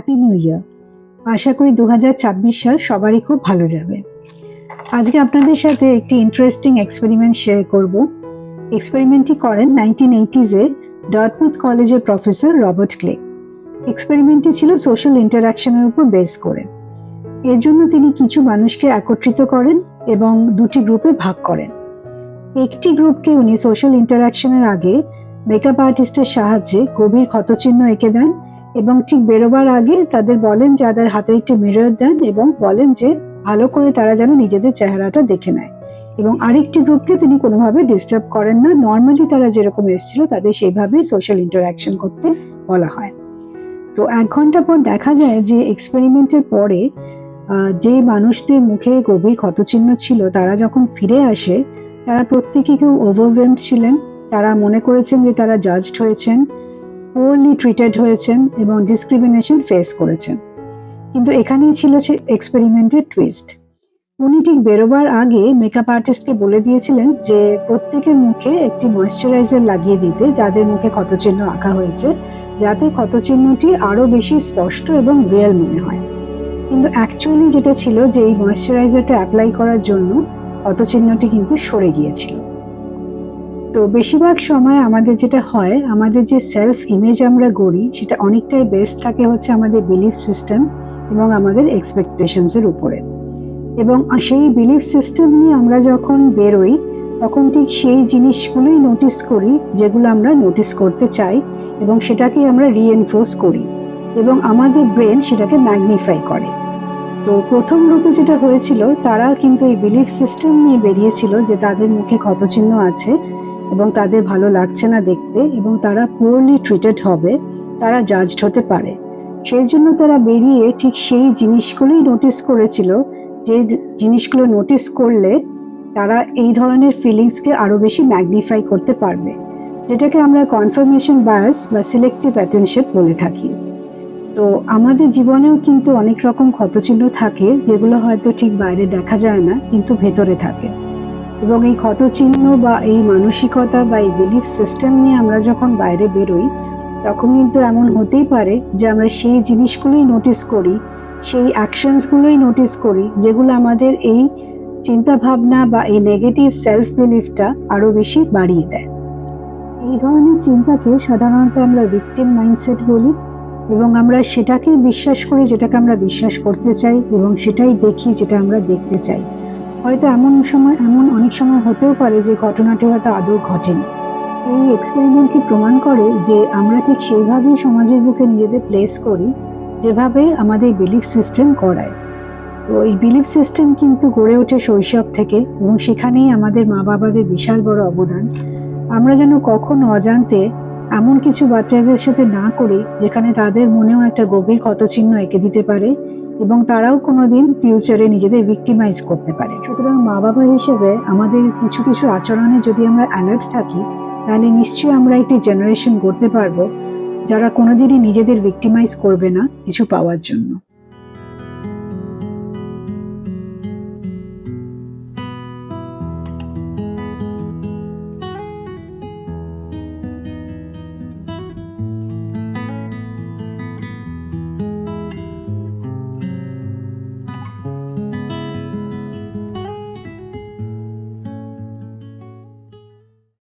Happy new year. আশা করি 2026 সাল সবারই খুব ভালো যাবে। আজকে আপনাদের সাথে একটি ইন্টারেস্টিং এক্সপেরিমেন্ট শেয়ার করব। এক্সপেরিমেন্টটি করেন 1980s-এ ডার্টমুথ কলেজের প্রফেসর রবার্ট ক্লে। এক্সপেরিমেন্টটি ছিল সোশ্যাল ইন্টারাকশনের উপর বেস করে। এর জন্য তিনি কিছু মানুষকে একত্রিত করেন এবং দুটি গ্রুপে ভাগ করেন। একটি গ্রুপকে উনি সোশ্যাল ইন্টারাকশনের আগে মেকআপ আর্টিস্টের সাহায্যে গভীর ক্ষতচিহ্ন এঁকে দেন এবং ঠিক বেরোবার আগে তাদের বলেন যে তাদের হাতে একটি মিরর দেন এবং বলেন যে ভালো করে তারা যেন নিজেদের চেহারাটা দেখে নেয়। এবং আরেকটি গ্রুপকে তিনি কোনোভাবে ডিস্টার্ব করেন না, নর্মালি তারা যেরকম এসেছিল তাদের সেইভাবেই সোশ্যাল ইন্টারাকশন করতে বলা হয়। তো 1 ঘন্টা পর দেখা যায় যে এক্সপেরিমেন্টের পরে যে মানুষদের মুখে গভীর ক্ষতচিহ্ন ছিল তারা যখন ফিরে আসে তারা প্রত্যেকেই কেউ ওভারওয়েলমড ছিলেন। তারা মনে করেছেন যে তারা জাজড হয়েছেন, পোরলি ট্রিটেড হয়েছেন এবং ডিসক্রিমিনেশন ফেস করেছেন। কিন্তু এখানেই ছিল এক্সপেরিমেন্টের টুইস্ট। উনি ঠিক বেরোবার আগে মেকআপ আর্টিস্টকে বলে দিয়েছিলেন যে প্রত্যেকের মুখে একটি ময়েশ্চারাইজার লাগিয়ে দিতে যাদের মুখে ক্ষতচিহ্ন আঁকা হয়েছে, যাতে ক্ষতচিহ্নটি আরো বেশি স্পষ্ট এবং রিয়েল মনে হয়। কিন্তু অ্যাকচুয়ালি যেটা ছিল যে এই ময়েশ্চারাইজারটা অ্যাপ্লাই করার জন্য ক্ষতচিহ্নটি কিন্তু সরে গিয়েছিল। তো বেশিরভাগ সময় আমাদের যেটা হয়, আমাদের যে সেলফ ইমেজ আমরা গড়ি সেটা অনেকটাই বেস থাকে হচ্ছে আমাদের বিলিফ সিস্টেম এবং আমাদের এক্সপেকটেশনসের উপরে। এবং সেই বিলিফ সিস্টেম নিয়ে আমরা যখন বেরোই তখন ঠিক সেই জিনিসগুলোই নোটিস করি যেগুলো আমরা নোটিস করতে চাই এবং সেটাকে আমরা রিএনফোর্স করি এবং আমাদের ব্রেন সেটাকে ম্যাগনিফাই করে। তো প্রথম গ্রুপে যেটা হয়েছিল তারা কিন্তু এই বিলিফ সিস্টেম নিয়ে বেরিয়েছিল যে তাদের মুখে ক্ষতচিহ্ন আছে এবং তাদের ভালো লাগছে না দেখতে এবং তারা পুয়ারলি ট্রিটেড হবে, তারা জাজড হতে পারে। সেই জন্য তারা বেরিয়ে ঠিক সেই জিনিসগুলোই নোটিস করেছিল যে জিনিসগুলো নোটিস করলে তারা এই ধরনের ফিলিংসকে আরো বেশি ম্যাগনিফাই করতে পারবে, যেটাকে আমরা কনফার্মেশন বায়াস বা সিলেক্টিভ অ্যাটেনশন বলে থাকি। তো আমাদের জীবনেও কিন্তু অনেক রকম ক্ষতচিহ্ন থাকে যেগুলো হয়তো ঠিক বাইরে দেখা যায় না কিন্তু ভেতরে থাকে। এবং এই ক্ষতচিহ্ন বা এই মানসিকতা বা এই বিলিফ সিস্টেম নিয়ে আমরা যখন বাইরে বেরোই তখন কিন্তু এমন হতেই পারে যে আমরা সেই জিনিসগুলোই নোটিস করি, সেই অ্যাকশনসগুলোই নোটিস করি যেগুলো আমাদের এই চিন্তাভাবনা বা এই নেগেটিভ সেলফ বিলিফটা আরো বেশি বাড়িয়ে দেয়। এই ধরনের চিন্তাকে সাধারণত আমরা ভিকটিম মাইন্ডসেট বলি এবং আমরা সেটাকেই বিশ্বাস করি যেটাকে আমরা বিশ্বাস করতে চাই এবং সেটাই দেখি যেটা আমরা দেখতে চাই। হয়তো এমন অনেক সময় হতেও পারে যে ঘটনাটি হয়তো আদৌ ঘটেনি। এই এক্সপেরিমেন্টটি প্রমাণ করে যে আমরা ঠিক সেইভাবেই সমাজের বুকে নিজেদের প্লেস করি যেভাবে আমাদের বিলিফ সিস্টেম করায়। তো এই বিলিফ সিস্টেম কিন্তু গড়ে ওঠে শৈশব থেকে এবং সেখানেই আমাদের মা বাবাদের বিশাল বড় অবদান। আমরা যেন কখনো অজান্তে এমন কিছু বাচ্চাদের সাথে না করি যেখানে তাদের মনেও একটা গভীর ক্ষতচিহ্ন এঁকে দিতে পারে এবং তারাও কোনোদিন ফিউচারে নিজেদের ভিক্টিমাইজ করতে পারে। সুতরাং মা বাবা হিসেবে আমাদের কিছু কিছু আচরণে যদি আমরা অ্যালার্ট থাকি তাহলে নিশ্চয়ই আমরা একটি জেনারেশন গড়তে পারবো যারা কোনোদিনই নিজেদের ভিক্টিমাইজ করবে না কিছু পাওয়ার জন্য।